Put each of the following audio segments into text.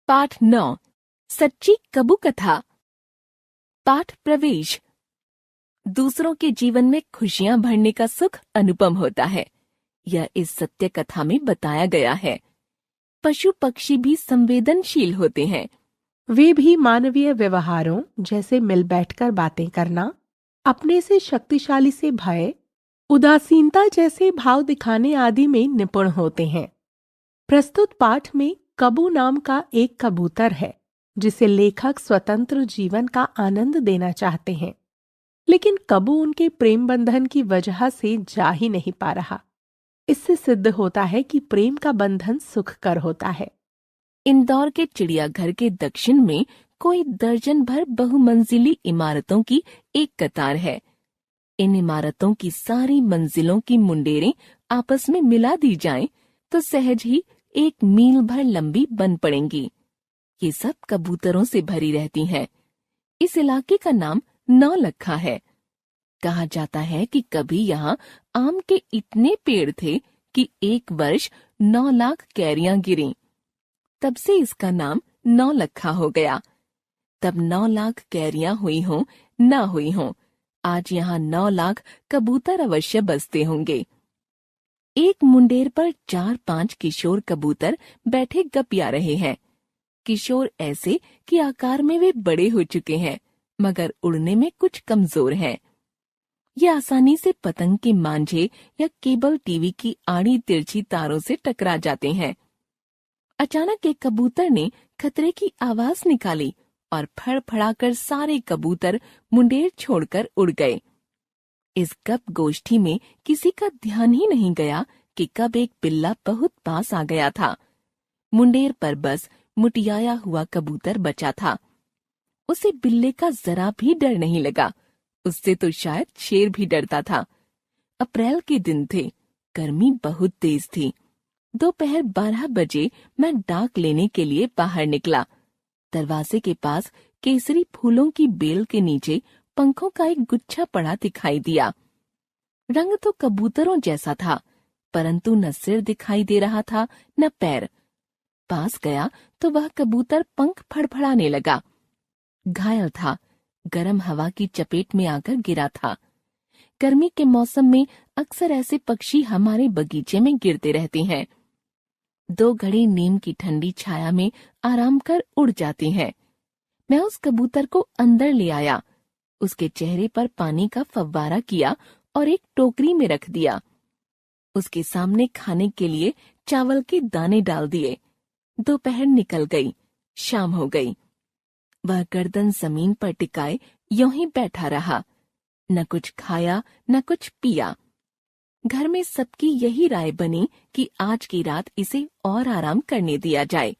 पाठ 9 सच्ची कबू कथा। पाठ प्रवेश। दूसरों के जीवन में खुशियां भरने का सुख अनुपम होता है, यह इस सत्य कथा में बताया गया है। पशु पक्षी भी संवेदनशील होते हैं। वे भी मानवीय व्यवहारों जैसे मिल बैठकर बातें करना, अपने से शक्तिशाली से भय, उदासीनता जैसे भाव दिखाने आदि में निपुण होते हैं। प्रस्तुत पाठ में कबू नाम का एक कबूतर है जिसे लेखक स्वतंत्र जीवन का आनंद देना चाहते हैं, लेकिन कबू उनके प्रेम बंधन की वजह से जा ही नहीं पा रहा। इससे सिद्ध होता है कि प्रेम का बंधन सुखकर होता है। इंदौर के चिड़ियाघर के दक्षिण में कोई दर्जन भर बहुमंजिली इमारतों की एक कतार है। इन इमारतों की सारी मंजिलों की मुंडेरें आपस में मिला दी जाएं तो सहज ही 1 मील भर लंबी बन पड़ेंगी। ये सब कबूतरों से भरी रहती हैं। इस इलाके का नाम नौलखा है। कहा जाता है कि कभी यहाँ आम के इतने पेड़ थे कि एक वर्ष 9 लाख कैरियां गिरीं। तब से इसका नाम नौलखा हो गया। तब 9 लाख कैरियां हुई हों ना हुई हों, आज यहाँ 9 लाख कबूतर अवश्य बसते होंगे। एक मुंडेर पर 4-5 किशोर कबूतर बैठे गपिया रहे हैं। किशोर ऐसे कि आकार में वे बड़े हो चुके हैं, मगर उड़ने में कुछ कमजोर हैं। ये आसानी से पतंग के मांझे या केबल टीवी की आड़ी तिरछी तारों से टकरा जाते हैं। अचानक एक कबूतर ने खतरे की आवाज निकाली और फड़फड़ाकर सारे कबूतर मुंडेर छोड़कर उड़ गए। इस गप गोष्ठी में किसी का ध्यान ही नहीं गया कि कब एक बिल्ला बहुत पास आ गया था। मुंडेर पर बस मुटियाया हुआ कबूतर बचा था। उसे बिल्ले का जरा भी डर नहीं लगा। उससे तो शायद शेर भी डरता था। अप्रैल के दिन थे, गर्मी बहुत तेज थी। दोपहर 12 बजे मैं डाक लेने के लिए बाहर निकला। दरवाजे के पास केसरी फूलों की बेल के नीचे पंखों का एक गुच्छा पड़ा दिखाई दिया। रंग तो कबूतरों जैसा था, परंतु न सिर दिखाई दे रहा था न पैर। पास गया तो वह कबूतर पंख फड़फड़ाने लगा। घायल था, गर्म हवा की चपेट में आकर गिरा था। गर्मी के मौसम में अक्सर ऐसे पक्षी हमारे बगीचे में गिरते रहते हैं। 2 घड़ी नीम की ठंडी छाया में आराम कर उड़ जाते हैं। मैं उस कबूतर को अंदर ले आया, उसके चेहरे पर पानी का फव्वारा किया और एक टोकरी में रख दिया। उसके सामने खाने के लिए चावल के दाने डाल दिए। दोपहर निकल गई, शाम हो गई। वह गर्दन जमीन पर टिकाए यूं ही बैठा रहा, न कुछ खाया न कुछ पिया। घर में सबकी यही राय बनी कि आज की रात इसे और आराम करने दिया जाए।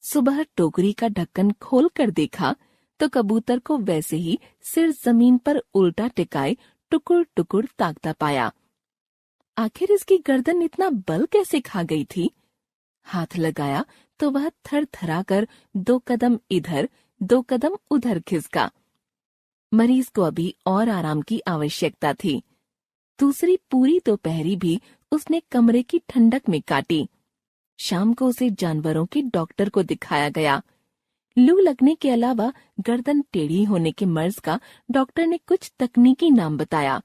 सुबह टोकरी का ढक्कन खोल कर देखा तो कबूतर को वैसे ही सिर जमीन पर उल्टा टिकाए टुकुर टुकुर ताकता पाया। आखिर इसकी गर्दन इतना बल कैसे खा गई थी? हाथ लगाया तो वह थरथराकर 2 कदम इधर 2 कदम उधर खिसका। मरीज को अभी और आराम की आवश्यकता थी। दूसरी पूरी दोपहरी भी उसने कमरे की ठंडक में काटी। शाम को उसे जानवरों के डॉक्टर को दिखाया गया। लू लगने के अलावा गर्दन टेढ़ी होने के मर्ज का डॉक्टर ने कुछ तकनीकी नाम बताया।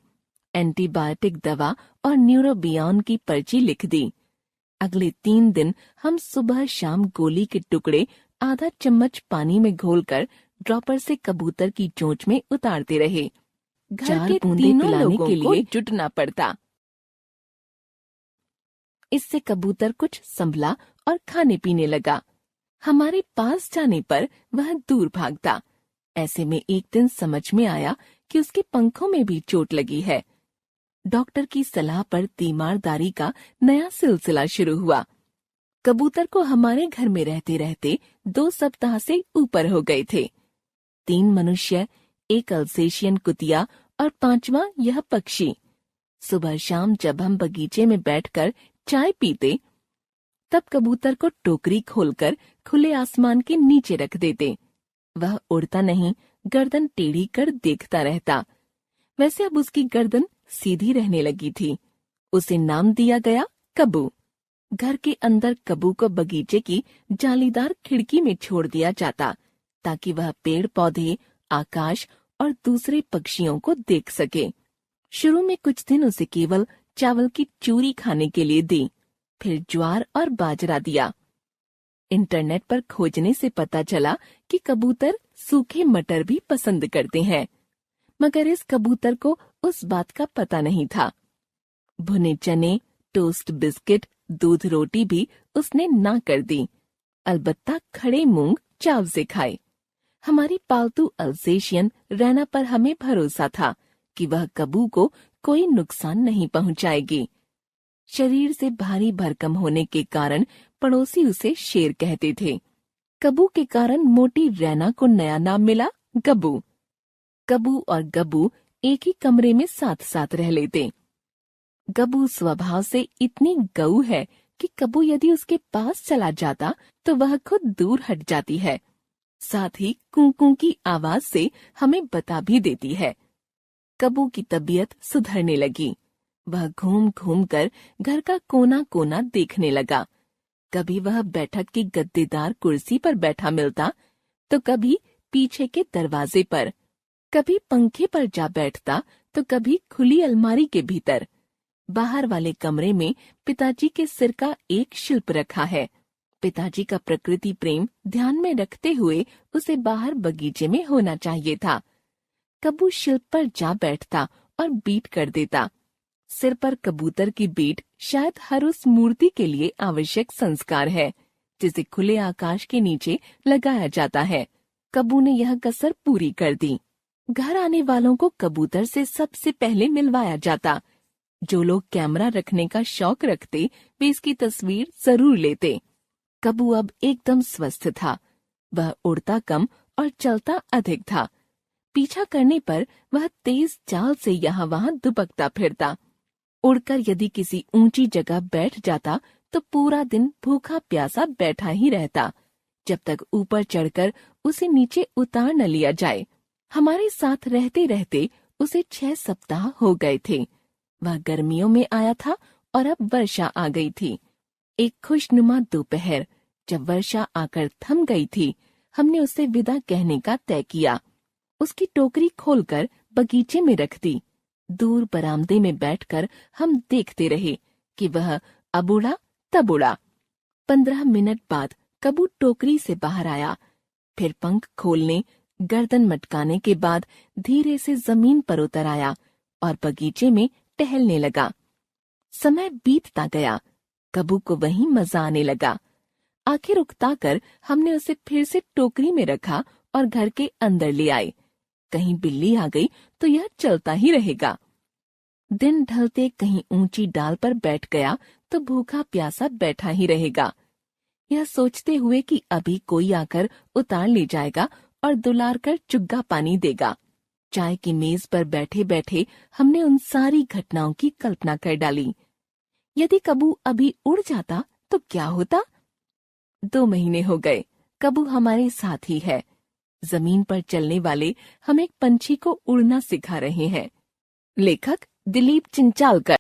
एंटीबायोटिक दवा और न्यूरोबियॉन की पर्ची लिख दी। अगले 3 दिन हम सुबह शाम गोली के टुकड़े आधा चम्मच पानी में घोलकर ड्रॉपर से कबूतर की चोंच में उतारते रहे। घर के तीनों लोगों के लिए जुटना पड़ता। इससे कबूतर कुछ संभला और खाने पीने लगा। हमारे पास जाने पर वह दूर भागता। ऐसे में एक दिन समझ में आया कि उसके पंखों में भी चोट लगी है। डॉक्टर की सलाह पर तीमारदारी का नया सिलसिला शुरू हुआ। कबूतर को हमारे घर में रहते रहते 2 सप्ताह से ऊपर हो गए थे। 3 मनुष्य, 1 अल्सेशियन कुतिया और 5वां यह पक्षी। सुबह शाम जब हम बगीचे में बैठकर चाय पीते, तब कबूतर को टोकरी खोलकर खुले आसमान के नीचे रख देते। वह उड़ता नहीं, गर्दन टेढ़ी कर देखता रहता। वैसे अब उसकी गर्दन सीधी रहने लगी थी। उसे नाम दिया गया कबू। घर के अंदर कबू को बगीचे की जालीदार खिड़की में छोड़ दिया जाता ताकि वह पेड़ पौधे, आकाश और दूसरे पक्षियों को देख सके। शुरू में कुछ दिन उसे केवल चावल की चूरी खाने के लिए दी, फिर ज्वार और बाजरा दिया। इंटरनेट पर खोजने से पता चला कि कबूतर सूखे मटर भी पसंद करते हैं, मगर इस कबूतर को उस बात का पता नहीं था। भुने चने, टोस्ट बिस्किट, दूध रोटी भी उसने ना कर दी, अलबत्ता खड़े मूंग चाव से खाए। हमारी पालतू अल्सेशियन रैना पर हमें भरोसा था कि वह कबू को कोई नुकसान नहीं पहुंचाएगी। शरीर से भारी भरकम होने के कारण पड़ोसी उसे शेर कहते थे। कबू के कारण मोटी रैना को नया नाम मिला, गबू। कबू और गबू एक ही कमरे में साथ साथ रह लेते। गबू स्वभाव से इतनी गऊ है कि कबू यदि उसके पास चला जाता तो वह खुद दूर हट जाती है। साथ ही कूं-कूं की आवाज से हमें बता भी देती है। कबू की तबीयत सुधरने लगी। वह घूम घूम कर घर का कोना कोना देखने लगा। कभी वह बैठक की गद्देदार कुर्सी पर बैठा मिलता तो कभी पीछे के दरवाजे पर, कभी पंखे पर जा बैठता तो कभी खुली अलमारी के भीतर। बाहर वाले कमरे में पिताजी के सिर का एक शिल्प रखा है। पिताजी का प्रकृति प्रेम ध्यान में रखते हुए उसे बाहर बगीचे में होना चाहिए था। कबू शिल्प पर जा बैठता और बीट कर देता। सिर पर कबूतर की बीट शायद हर उस मूर्ति के लिए आवश्यक संस्कार है जिसे खुले आकाश के नीचे लगाया जाता है। कबू ने यह कसर पूरी कर दी। घर आने वालों को कबूतर से सबसे पहले मिलवाया जाता। जो लोग कैमरा रखने का शौक रखते वे इसकी तस्वीर जरूर लेते। कबू अब एकदम स्वस्थ था। वह उड़ता कम और चलता अधिक था। पीछा करने पर वह तेज चाल से यहाँ वहाँ दुबकता फिरता। उड़कर यदि किसी ऊंची जगह बैठ जाता तो पूरा दिन भूखा प्यासा बैठा ही रहता जब तक ऊपर चढ़कर उसे नीचे उतार न लिया जाए। हमारे साथ रहते रहते उसे 6 सप्ताह हो गए थे। वह गर्मियों में आया था और अब वर्षा आ गई थी। एक खुशनुमा दोपहर जब वर्षा आकर थम गई थी, हमने उसे विदा कहने का तय किया। उसकी टोकरी खोलकर बगीचे में रख दी। दूर बरामदे में बैठकर हम देखते रहे कि वह अब उड़ा तब उड़ा। 15 मिनट बाद कबू टोकरी से बाहर आया, फिर पंख खोलने, गर्दन मटकाने के बाद धीरे से जमीन पर उतर आया और बगीचे में टहलने लगा। समय बीतता गया। कबू को वहीं मजा आने लगा। आखिर उकताकर हमने उसे फिर से टोकरी में रखा और घर के अंदर ले आए। कहीं बिल्ली आ गई तो यह चलता ही रहेगा। दिन ढलते कहीं ऊंची डाल पर बैठ गया तो भूखा प्यासा बैठा ही रहेगा, यह सोचते हुए कि अभी कोई आकर उतार ले जाएगा और दुलार कर चुग्गा पानी देगा। चाय की मेज पर बैठे बैठे हमने उन सारी घटनाओं की कल्पना कर डाली। यदि कबू अभी उड़ जाता तो क्या होता? 2 महीने हो गए, कबू हमारे साथ ही है। जमीन पर चलने वाले हम एक पंछी को उड़ना सिखा रहे हैं। लेखक दिलीप चिंचालकर।